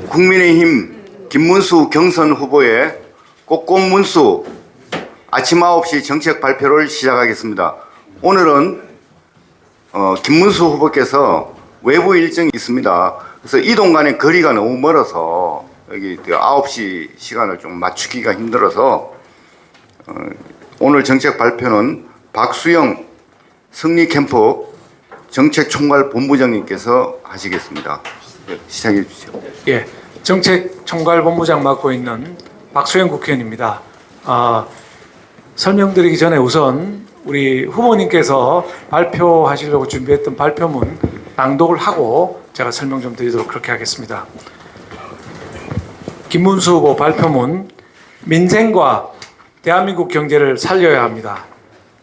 국민의힘 김문수 경선 후보의 꼭꼭문수 아침 9시 정책 발표를 시작하겠습니다. 오늘은 김문수 후보께서 외부 일정이 있습니다. 그래서 이동 간의 거리가 너무 멀어서 여기 9시 시간을 좀 맞추기가 힘들어서 오늘 정책 발표는 박수영 승리캠프 정책총괄본부장님께서 하시겠습니다. 시작해 주시죠. 예, 정책총괄본부장 맡고 있는 박수영 국회의원입니다. 설명드리기 전에 우선 우리 후보님께서 발표하시려고 준비했던 발표문 낭독을 하고 제가 설명 좀 드리도록 그렇게 하겠습니다. 김문수 후보 발표문: 민생과 대한민국 경제를 살려야 합니다.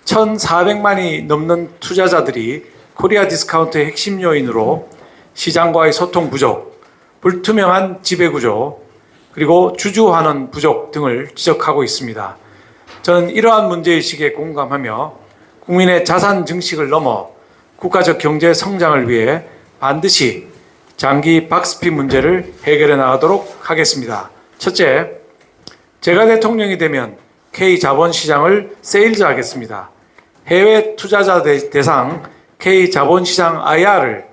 1,400만이 넘는 투자자들이 코리아 디스카운트의 핵심 요인으로 시장과의 소통 부족, 불투명한 지배구조, 그리고 주주환원 부족 등을 지적하고 있습니다. 저는 이러한 문제의식에 공감하며 국민의 자산 증식을 넘어 국가적 경제 성장을 위해 반드시 장기 박스피 문제를 해결해 나가도록 하겠습니다. 첫째, 제가 대통령이 되면 K자본시장을 세일즈하겠습니다. 해외 투자자 대상 K자본시장 IR을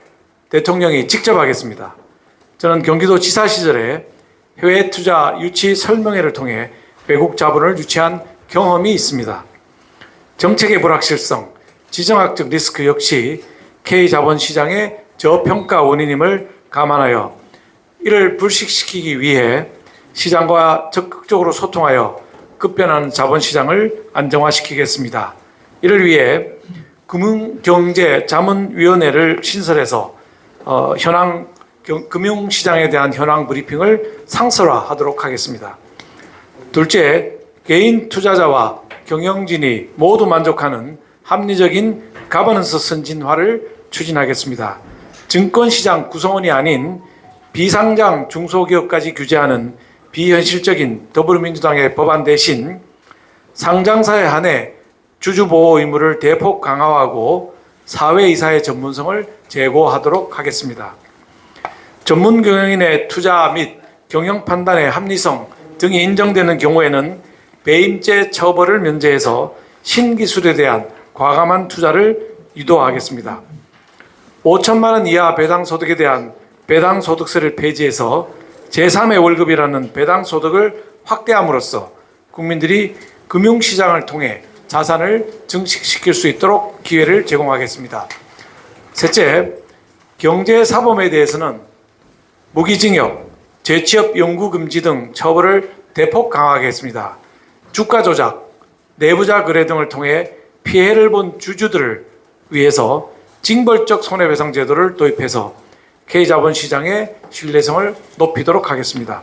대통령이 직접 하겠습니다. 저는 경기도지사 시절에 해외 투자 유치 설명회를 통해 외국 자본을 유치한 경험이 있습니다. 정책의 불확실성, 지정학적 리스크 역시 K자본시장의 저평가 원인임을 감안하여 이를 불식시키기 위해 시장과 적극적으로 소통하여 급변하는 자본시장을 안정화시키겠습니다. 이를 위해 금융경제자문위원회를 신설해서 현황 금융시장에 대한 현황 브리핑을 상설화하도록 하겠습니다. 둘째, 개인 투자자와 경영진이 모두 만족하는 합리적인 가버넌스 선진화를 추진하겠습니다. 증권시장 구성원이 아닌 비상장 중소기업까지 규제하는 비현실적인 더불어민주당의 법안 대신 상장사에 한해 주주보호 의무를 대폭 강화하고 사회이사의 전문성을 제고하도록 하겠습니다. 전문 경영인의 투자 및 경영 판단의 합리성 등이 인정되는 경우에는 배임죄 처벌을 면제해서 신기술에 대한 과감한 투자를 유도하겠습니다. 5천만 원 이하 배당소득에 대한 배당소득세를 폐지해서 제3의 월급이라는 배당소득을 확대함으로써 국민들이 금융시장을 통해 자산을 증식시킬 수 있도록 기회를 제공하겠습니다. 셋째, 경제사범에 대해서는 무기징역, 재취업 영구금지 등 처벌을 대폭 강화하겠습니다. 주가 조작, 내부자 거래 등을 통해 피해를 본 주주들을 위해서 징벌적 손해배상 제도를 도입해서 K자본시장의 신뢰성을 높이도록 하겠습니다.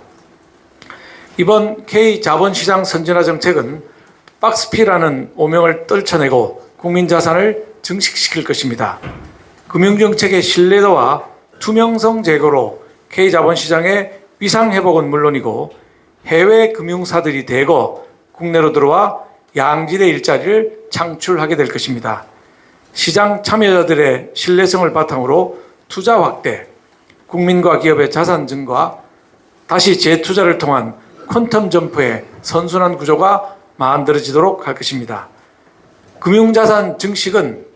이번 K자본시장 선진화 정책은 박스피라는 오명을 떨쳐내고 국민 자산을 증식시킬 것입니다. 금융정책의 신뢰도와 투명성 제고로 K자본시장의 위상 회복은 물론이고 해외 금융사들이 대거 국내로 들어와 양질의 일자리를 창출하게 될 것입니다. 시장 참여자들의 신뢰성을 바탕으로 투자 확대, 국민과 기업의 자산 증가, 다시 재투자를 통한 퀀텀 점프의 선순환 구조가 만들어지도록 할 것입니다. 금융자산 증식은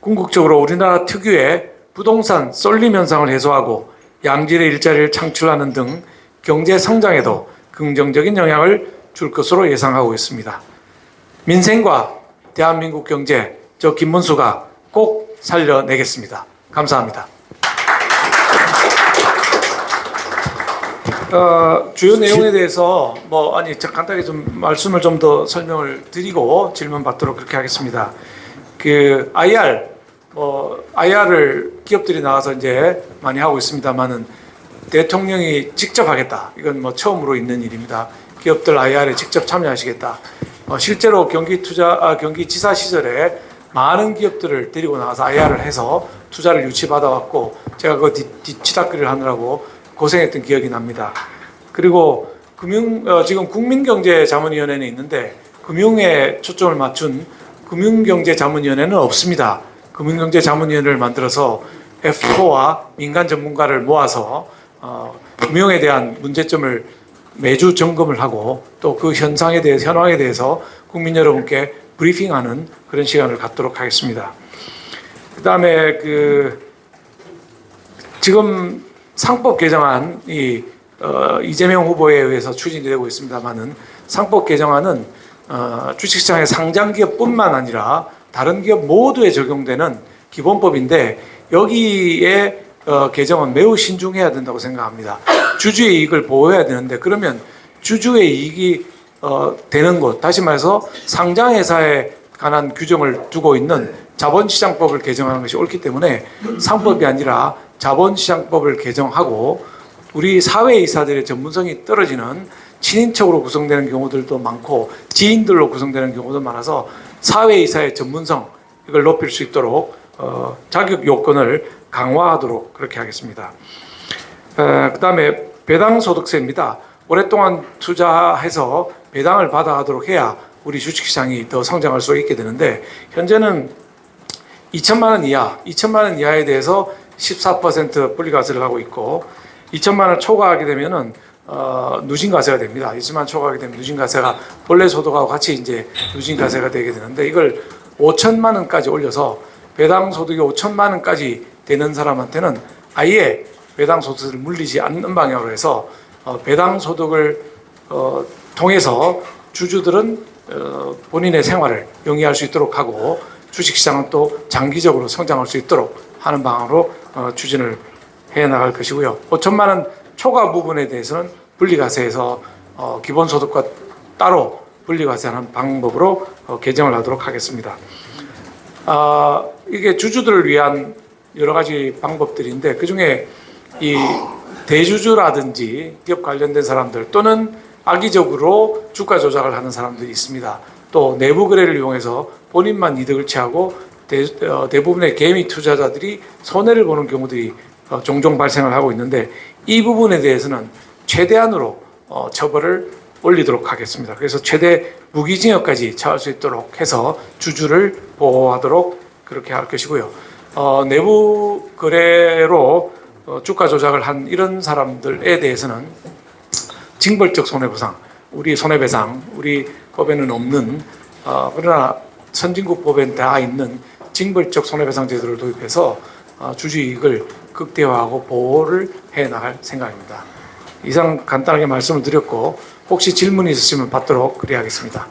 궁극적으로 우리나라 특유의 부동산 쏠림 현상을 해소하고 양질의 일자리를 창출하는 등 경제 성장에도 긍정적인 영향을 줄 것으로 예상하고 있습니다. 민생과 대한민국 경제, 저 김문수가 꼭 살려내겠습니다. 감사합니다. 주요 내용에 대해서 간단히 좀 말씀을 좀 더 설명을 드리고 질문 받도록 그렇게 하겠습니다. IR을 기업들이 나와서 이제 많이 하고 있습니다만은 대통령이 직접 하겠다. 이건 처음으로 있는 일입니다. 기업들 IR에 직접 참여하시겠다. 실제로 경기지사 시절에 많은 기업들을 데리고 나와서 IR을 해서 투자를 유치받아왔고 제가 그 뒤치다거리를 하느라고 고생했던 기억이 납니다. 그리고 지금 국민경제자문위원회는 있는데 금융에 초점을 맞춘 금융경제자문위원회는 없습니다. 금융경제자문위원회를 만들어서 F4와 민간 전문가를 모아서 금융에 대한 문제점을 매주 점검을 하고 또 그 현상에 대해서 현황에 대해서 국민 여러분께 브리핑하는 그런 시간을 갖도록 하겠습니다. 그다음에 지금 상법 개정안이 이재명 후보에 의해서 추진이 되고 있습니다만은 상법 개정안은 주식시장의 상장 기업뿐만 아니라 다른 기업 모두에 적용되는 기본법인데 여기에 개정은 매우 신중해야 된다고 생각합니다. 주주의 이익을 보호해야 되는데 그러면 주주의 이익이 되는 곳, 다시 말해서 상장회사에 관한 규정을 두고 있는 자본시장법을 개정하는 것이 옳기 때문에 상법이 아니라 자본시장법을 개정하고 우리 사회이사들의 전문성이 떨어지는 친인척으로 구성되는 경우들도 많고 지인들로 구성되는 경우도 많아서 사회이사의 전문성 이걸 높일 수 있도록 자격 요건을 강화하도록 그렇게 하겠습니다. 그다음에 배당소득세입니다. 오랫동안 투자해서 배당을 받아가도록 해야 우리 주식시장이 더 성장할 수 있게 되는데 현재는 2천만 원 이하, 2천만 원 이하에 대해서 14% 분리과세를 하고 있고 2천만 원 초과하게 되면은 누진과세가 됩니다. 2천만 원 초과하게 되면 누진과세가 본래 소득하고 같이 이제 누진과세가 되게 되는데 이걸 5천만 원까지 올려서 배당 소득이 5천만 원까지 되는 사람한테는 아예 배당 소득을 물리지 않는 방향으로 해서 배당 소득을 통해서 주주들은 본인의 생활을 영위할 수 있도록 하고 주식시장은 또 장기적으로 성장할 수 있도록 하는 방향으로 추진을 해 나갈 것이고요. 5천만 원 초과 부분에 대해서는 분리과세에서 기본소득과 따로 분리과세하는 방법으로 개정을 하도록 하겠습니다. 이게 주주들을 위한 여러 가지 방법들인데 그중에 이 대주주라든지 기업 관련된 사람들 또는 악의적으로 주가 조작을 하는 사람들이 있습니다. 또 내부 거래를 이용해서 본인만 이득을 취하고 대부분의 개미 투자자들이 손해를 보는 경우들이 종종 발생을 하고 있는데 이 부분에 대해서는 최대한으로 처벌을 올리도록 하겠습니다. 그래서 최대 무기징역까지 처할 수 있도록 해서 주주를 보호하도록 그렇게 할 것이고요. 내부 거래로 주가 조작을 한 이런 사람들에 대해서는 징벌적 손해보상, 우리 손해배상, 우리 법에는 없는 그러나 선진국 법에 다 있는 징벌적 손해배상 제도를 도입해서 주주이익을 극대화하고 보호를 해 나갈 생각입니다. 이상 간단하게 말씀을 드렸고 혹시 질문이 있으시면 받도록 그리하겠습니다.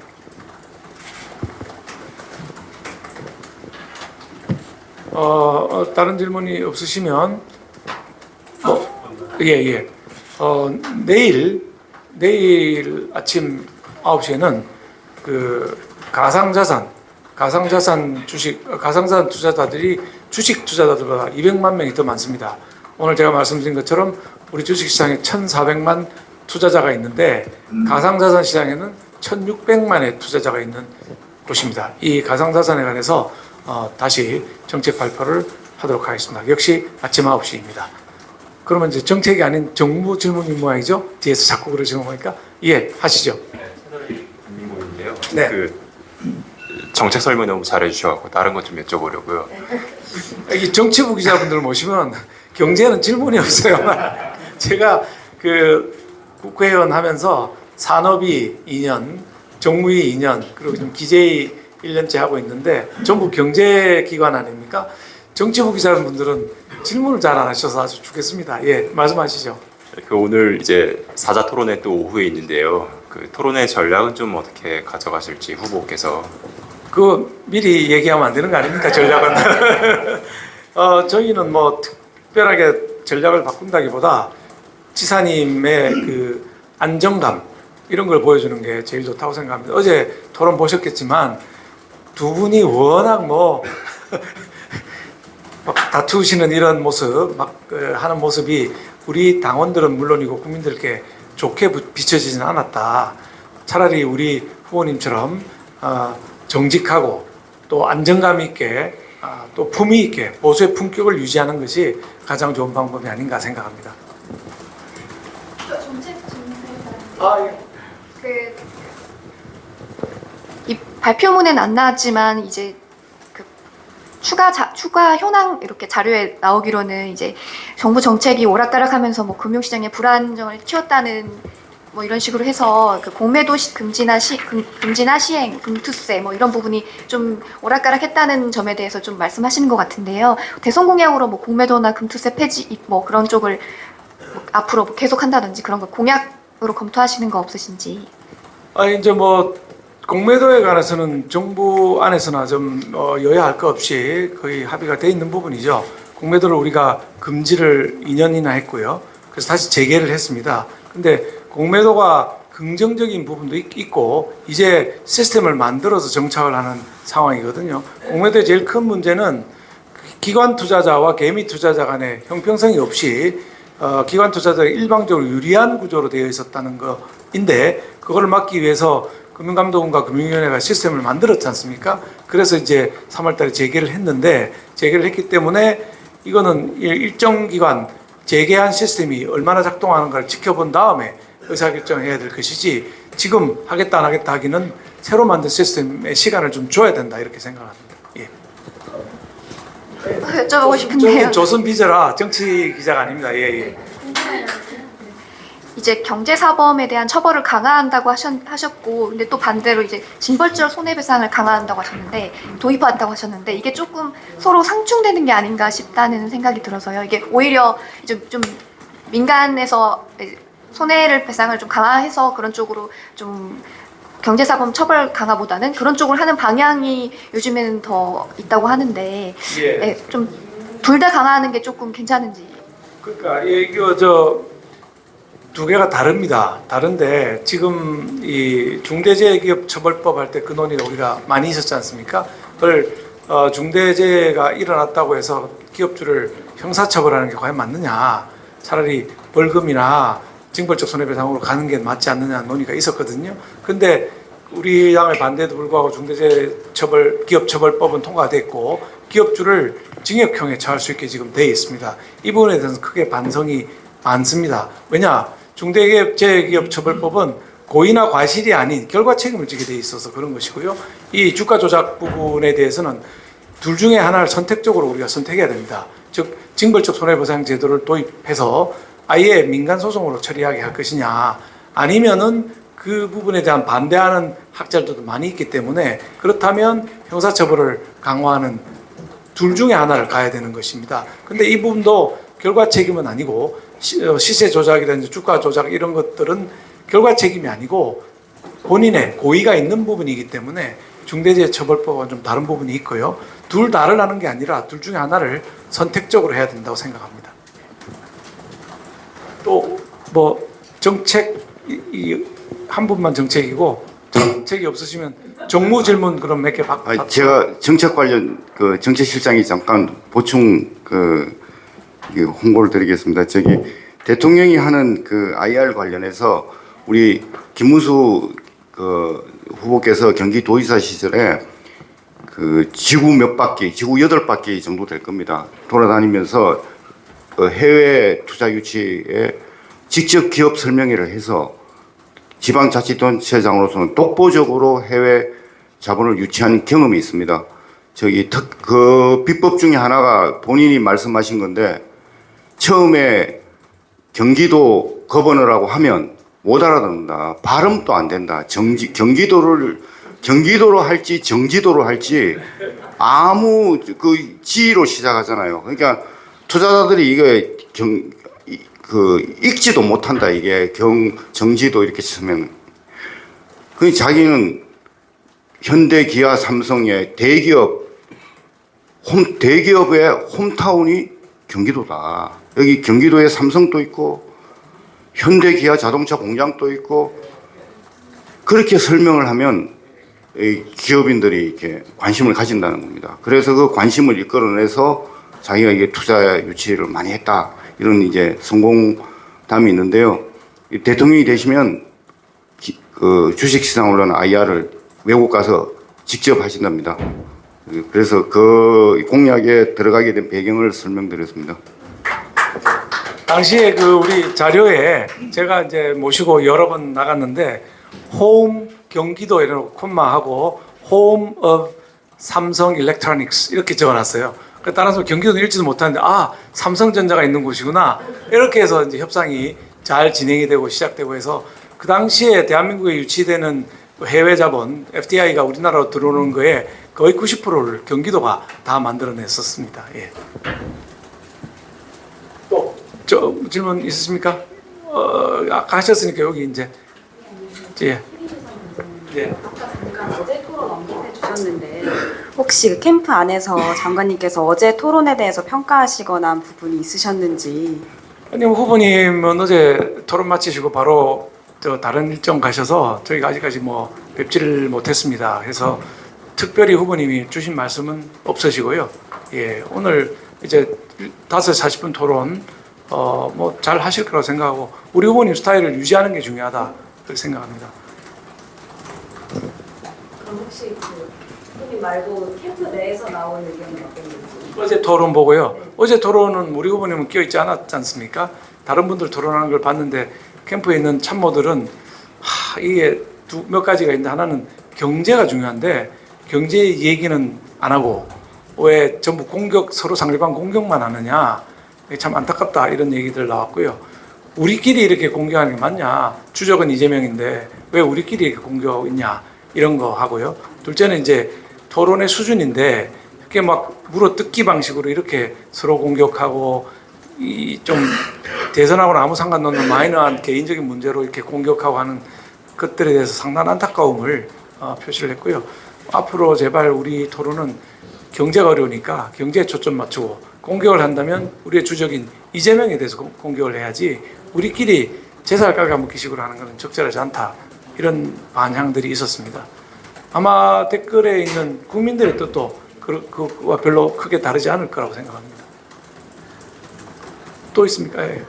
다른 질문이 없으시면 예. 내일 아침 9시에는 그 가상자산 투자자들이 주식 투자자들보다 200만 명이 더 많습니다. 오늘 제가 말씀드린 것처럼 우리 주식시장에 1,400만 투자자가 있는데 가상자산 시장에는 1,600만의 투자자가 있는 곳입니다. 이 가상자산에 관해서 다시 정책 발표를 하도록 하겠습니다. 역시 아침 9시입니다. 그러면 이제 정책이 아닌 정무 질문인 모양이죠? 뒤에서 자꾸 그러시는 거니까 예, 하시죠. 국민고인데요. 네. 정책 설명 너무 잘해주셔서 다른 것 좀 여쭤보려고요. 이 정치부 기자분들 모시면 경제는 질문이 없어요. 제가 국회의원 하면서 산업위 2년, 정무위 2년, 그리고 지금 기재위 1년째 하고 있는데 전부 경제기관 아닙니까? 정치부 기자분들은 질문을 잘 안 하셔서 아주 좋겠습니다. 예, 말씀하시죠. 오늘 이제 사자 토론회 또 오후에 있는데요. 그 토론회 전략은 좀 어떻게 가져가실지 후보께서. 미리 얘기하면 안 되는 거 아닙니까, 전략은? 저희는 뭐 특별하게 전략을 바꾼다기보다 지사님의 그 안정감 이런 걸 보여주는 게 제일 좋다고 생각합니다. 어제 토론 보셨겠지만 두 분이 워낙 막 다투시는 이런 모습, 하는 모습이 우리 당원들은 물론이고 국민들께 좋게 비춰지지는 않았다. 차라리 우리 후보님처럼 정직하고 또 안정감 있게 또 품위 있게 보수의 품격을 유지하는 것이 가장 좋은 방법이 아닌가 생각합니다. 정책 질문을 이 발표문엔 안 나왔지만 이제 추가 현황 이렇게 자료에 나오기로는 이제 정부 정책이 오락가락하면서 뭐 금융시장에 불안정을 키웠다는 뭐 이런 식으로 해서 그 공매도 금지나 시행, 금투세 뭐 이런 부분이 좀 오락가락했다는 점에 대해서 좀 말씀하시는 것 같은데요. 대선 공약으로 뭐 공매도나 금투세 폐지 뭐 그런 쪽을 뭐 앞으로 뭐 계속한다든지 그런 거 공약으로 검토하시는 거 없으신지. 이제 뭐 공매도에 관해서는 정부 안에서나 좀 여야할 것 없이 거의 합의가 돼 있는 부분이죠. 공매도를 우리가 금지를 2년이나 했고요. 그래서 다시 재개를 했습니다. 근데 공매도가 긍정적인 부분도 있고 이제 시스템을 만들어서 정착을 하는 상황이거든요. 공매도의 제일 큰 문제는 기관 투자자와 개미 투자자 간의 형평성이 없이 기관 투자자가 일방적으로 유리한 구조로 되어 있었다는 거인데 그걸 막기 위해서 금융감독원과 금융위원회가 시스템을 만들었지 않습니까? 그래서 이제 3월달에 재개를 했는데 재개를 했기 때문에 이거는 일정 기간 재개한 시스템이 얼마나 작동하는가를 지켜본 다음에 의사결정해야 될 것이지 지금 하겠다 안 하겠다 하기는 새로 만든 시스템에 시간을 좀 줘야 된다 이렇게 생각합니다. 예. 여쭤보고 싶은데요. 조선 비저라 정치 기자가 아닙니다. 예. 이제 경제사범에 대한 처벌을 강화한다고 하셨고, 근데 또 반대로 이제 징벌적 손해배상을 강화한다고 하셨는데, 도입한다고 하셨는데, 이게 조금 서로 상충되는 게 아닌가 싶다는 생각이 들어서요. 이게 오히려 이제 좀 민간에서 손해를 배상을 좀 강화해서 그런 쪽으로 좀 경제사범 처벌 강화보다는 그런 쪽으로 하는 방향이 요즘에는 더 있다고 하는데, 예. 네, 좀 둘 다 강화하는 게 조금 괜찮은지. 그러니까 이거 두 개가 다릅니다. 다른데 지금 이 중대재해기업처벌법 할 때 그 논의가 우리가 많이 있었지 않습니까? 그걸 중대재해가 일어났다고 해서 기업주를 형사처벌하는 게 과연 맞느냐? 차라리 벌금이나 징벌적 손해배상으로 가는 게 맞지 않느냐는 논의가 있었거든요. 근데 우리 당의 반대에도 불구하고 기업처벌법은 통과됐고 기업주를 징역형에 처할 수 있게 지금 돼 있습니다. 이 부분에 대해서 크게 반성이 많습니다. 왜냐? 중대재해기업처벌법은 고의나 과실이 아닌 결과 책임을 지게 돼 있어서 그런 것이고요. 이 주가 조작 부분에 대해서는 둘 중에 하나를 선택적으로 우리가 선택해야 됩니다. 즉 징벌적 손해배상 제도를 도입해서 아예 민간 소송으로 처리하게 할 것이냐, 아니면은 그 부분에 대한 반대하는 학자들도 많이 있기 때문에 그렇다면 형사처벌을 강화하는 둘 중에 하나를 가야 되는 것입니다. 근데 이 부분도 결과 책임은 아니고 시세 조작이라든지 주가 조작 이런 것들은 결과 책임이 아니고 본인의 고의가 있는 부분이기 때문에 중대재해처벌법은 좀 다른 부분이 있고요. 둘 다를 하는 게 아니라 둘 중에 하나를 선택적으로 해야 된다고 생각합니다. 또 뭐 정책 한 분만 정책이고 정책이 없으시면 정무 질문 그럼 몇 개 받. 제가 정책 관련 그 정책실장이 잠깐 보충 홍보를 드리겠습니다. 저기 대통령이 하는 그 IR 관련해서 우리 김문수 후보께서 경기도지사 시절에 그 지구 8바퀴 정도 될 겁니다. 돌아다니면서 해외 투자 유치에 직접 기업 설명회를 해서 지방자치단체장으로서는 독보적으로 해외 자본을 유치한 경험이 있습니다. 그 비법 중에 하나가 본인이 말씀하신 건데, 처음에 경기도 거버너라고 하면 못 알아듣는다. 발음도 안 된다. 경기도로 할지 정지도로 할지 아무 그 지로 시작하잖아요. 그러니까 투자자들이 이게 읽지도 못한다. 이게 정지도 이렇게 쓰면. 그 자기는 현대, 기아, 삼성의 대기업의 홈타운이 경기도다. 여기 경기도에 삼성도 있고 현대, 기아 자동차 공장도 있고, 그렇게 설명을 하면 기업인들이 이렇게 관심을 가진다는 겁니다. 그래서 그 관심을 이끌어내서 자기가 이게 투자 유치를 많이 했다. 이런 이제 성공담이 있는데요. 대통령이 되시면 그 주식시장 올라오는 IR을 외국 가서 직접 하신답니다. 그래서 그 공약에 들어가게 된 배경을 설명드렸습니다. 당시에 그 우리 자료에 제가 이제 모시고 여러 번 나갔는데 홈 경기도 이런 콤마하고 홈 of 삼성 일렉트로닉스 이렇게 적어놨어요. 따라서 경기도는 읽지도 못하는데 삼성전자가 있는 곳이구나 이렇게 해서 이제 협상이 잘 진행이 되고 시작되고 해서 그 당시에 대한민국에 유치되는 해외 자본 FDI가 우리나라로 들어오는 거에 거의 90%를 경기도가 다 만들어냈었습니다. 예. 또 질문 있으십니까? 아까 하셨으니까 여기 이제 예. 예. 아까 잠깐 어제 토론 언급해 주셨는데 혹시 그 캠프 안에서 장관님께서 어제 토론에 대해서 평가하시거나 한 부분이 있으셨는지. 아니 후보님은 어제 토론 마치시고 바로 다른 일정 가셔서 저희가 아직까지 뵙지를 못했습니다. 그래서 특별히 후보님이 주신 말씀은 없으시고요. 예, 오늘 이제 5시 40분 토론 잘 하실 거라고 생각하고 우리 후보님 스타일을 유지하는 게 중요하다 그렇게 생각합니다. 그럼 혹시 후보님 말고 캠프 내에서 나온 의견은 어땠는지. 어제 토론 보고요. 어제 토론은 우리 후보님은 끼어있지 않았지 않습니까? 다른 분들 토론하는 걸 봤는데 캠프에 있는 참모들은 이게 몇 가지가 있는데 하나는 경제가 중요한데 경제 얘기는 안 하고 왜 전부 서로 상대방 공격만 하느냐 참 안타깝다 이런 얘기들 나왔고요. 우리끼리 이렇게 공격하는 게 맞냐? 주적은 이재명인데 왜 우리끼리 이렇게 공격하고 있냐? 이런 거 하고요. 둘째는 이제 토론의 수준인데 이렇게 막 물어뜯기 방식으로 이렇게 서로 공격하고 좀 대선하고는 아무 상관없는 마이너한 개인적인 문제로 이렇게 공격하고 하는 것들에 대해서 상당한 안타까움을 표시를 했고요. 앞으로 제발 우리 토론은 경제가 어려우니까 경제에 초점 맞추고 공격을 한다면 우리의 주적인 이재명에 대해서 공격을 해야지 우리끼리 제살 깔아먹기식으로 하는 것은 적절하지 않다. 이런 반향들이 있었습니다. 아마 댓글에 있는 국민들의 뜻도 그와 별로 크게 다르지 않을 거라고 생각합니다. 또 있습니까? 예.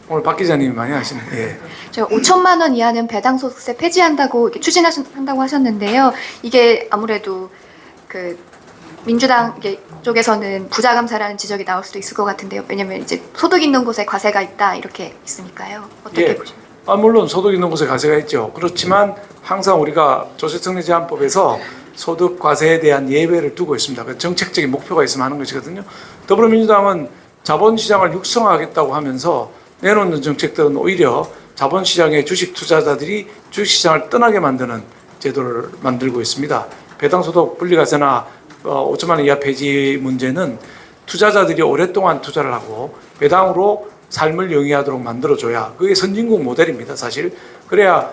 오늘 박 기자님이 많이 하시는. 예. 제가 5천만 원 이하는 배당 소득세 폐지한다고 추진한다고 하셨는데요. 이게 아무래도 그 민주당 쪽에서는 부자 감사라는 지적이 나올 수도 있을 것 같은데요. 왜냐하면 이제 소득 있는 곳에 과세가 있다 이렇게 있으니까요. 어떻게 예. 보십니까? 물론 소득 있는 곳에 과세가 있죠. 그렇지만 항상 우리가 조세특례 제한법에서 소득 과세에 대한 예외를 두고 있습니다. 그 정책적인 목표가 있으면 하는 것이거든요. 더불어민주당은 자본시장을 육성하겠다고 하면서 내놓는 정책들은 오히려 자본시장의 주식 투자자들이 주식시장을 떠나게 만드는 제도를 만들고 있습니다. 배당소득 분리과세나 5천만 원 이하 폐지 문제는 투자자들이 오랫동안 투자를 하고 배당으로 삶을 영위하도록 만들어줘야 그게 선진국 모델입니다. 사실 그래야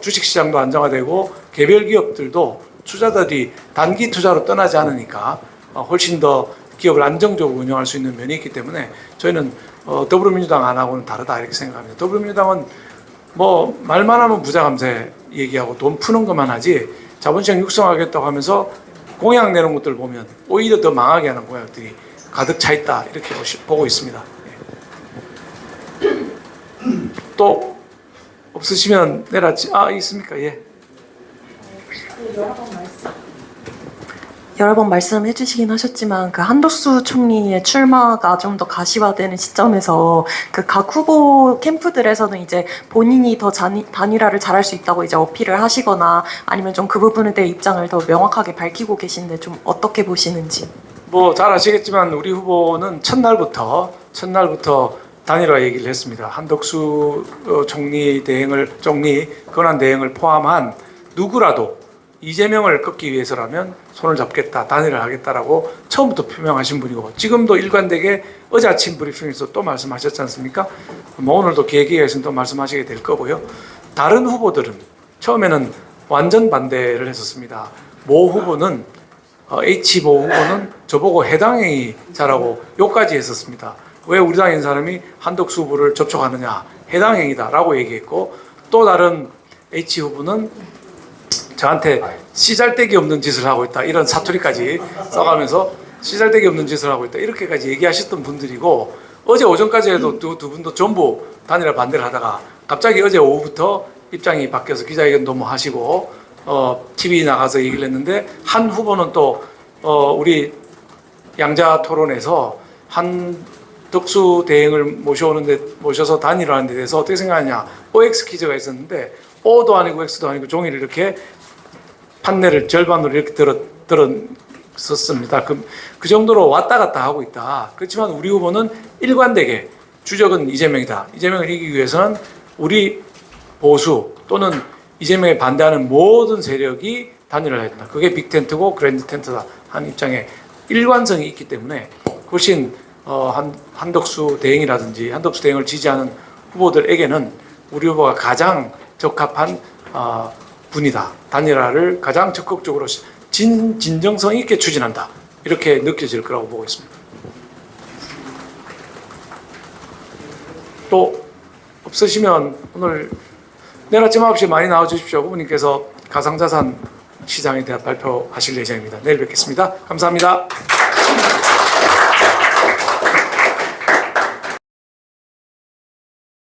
주식시장도 안정화되고 개별 기업들도 투자자들이 단기 투자로 떠나지 않으니까 훨씬 더 기업을 안정적으로 운영할 수 있는 면이 있기 때문에 저희는 더불어민주당 안하고는 다르다 이렇게 생각합니다. 더불어민주당은 말만 하면 부자 감세 얘기하고 돈 푸는 것만 하지 자본시장 육성하겠다고 하면서 공약 내는 것들 보면 오히려 더 망하게 하는 공약들이 가득 차 있다 이렇게 보고 있습니다. 또 없으시면 내놨지. 있습니까? 예. 여러 번 말씀해 주시긴 하셨지만 그 한덕수 총리의 출마가 좀 더 가시화되는 시점에서 그 각 후보 캠프들에서는 이제 본인이 더 단일화를 잘할 수 있다고 이제 어필을 하시거나 아니면 좀 그 부분에 대해 입장을 더 명확하게 밝히고 계신데 좀 어떻게 보시는지. 잘 아시겠지만 우리 후보는 첫날부터 단일화 얘기를 했습니다. 한덕수 총리 권한 대행을 포함한 누구라도 이재명을 꺾기 위해서라면 손을 잡겠다, 단일화를 하겠다라고 처음부터 표명하신 분이고 지금도 일관되게 어제 아침 브리핑에서 또 말씀하셨지 않습니까? 오늘도 계기가 있으면 또 말씀하시게 될 거고요. 다른 후보들은 처음에는 완전 반대를 했었습니다. 모 후보는 H모 후보는 저보고 해당행위 자라고 욕까지 했었습니다. 왜 우리 당에 있는 사람이 한덕수 후보를 접촉하느냐, 해당행위다라고 얘기했고 또 다른 H 후보는 저한테 씨잘데기 없는 짓을 하고 있다 이런 사투리까지 써가면서 씨잘데기 없는 짓을 하고 있다 이렇게까지 얘기하셨던 분들이고 어제 오전까지 해도 두 분도 전부 단일화 반대를 하다가 갑자기 어제 오후부터 입장이 바뀌어서 기자회견도 하시고 TV 나가서 얘기를 했는데 한 후보는 또 우리 양자 토론에서 한덕수 대행을 모셔서 단일화하는 데 대해서 어떻게 생각하냐. OX 퀴즈가 있었는데 O도 아니고 X도 아니고 종이를 이렇게 판넬을 절반으로 이렇게 썼습니다. 그 정도로 왔다 갔다 하고 있다. 그렇지만 우리 후보는 일관되게 주적은 이재명이다. 이재명을 이기기 위해서는 우리 보수 또는 이재명에 반대하는 모든 세력이 단일화를 해야 된다. 그게 빅텐트고 그랜드 텐트다 하는 입장에 일관성이 있기 때문에 훨씬 한덕수 대행이라든지 한덕수 대행을 지지하는 후보들에게는 우리 후보가 가장 적합한 분이다. 단일화를 가장 적극적으로 진정성 있게 추진한다. 이렇게 느껴질 거라고 보고 있습니다. 또 없으시면 오늘 내일 아침 9시에 많이 나와주십시오. 후보님께서 가상자산 시장에 대한 발표하실 예정입니다. 내일 뵙겠습니다. 감사합니다.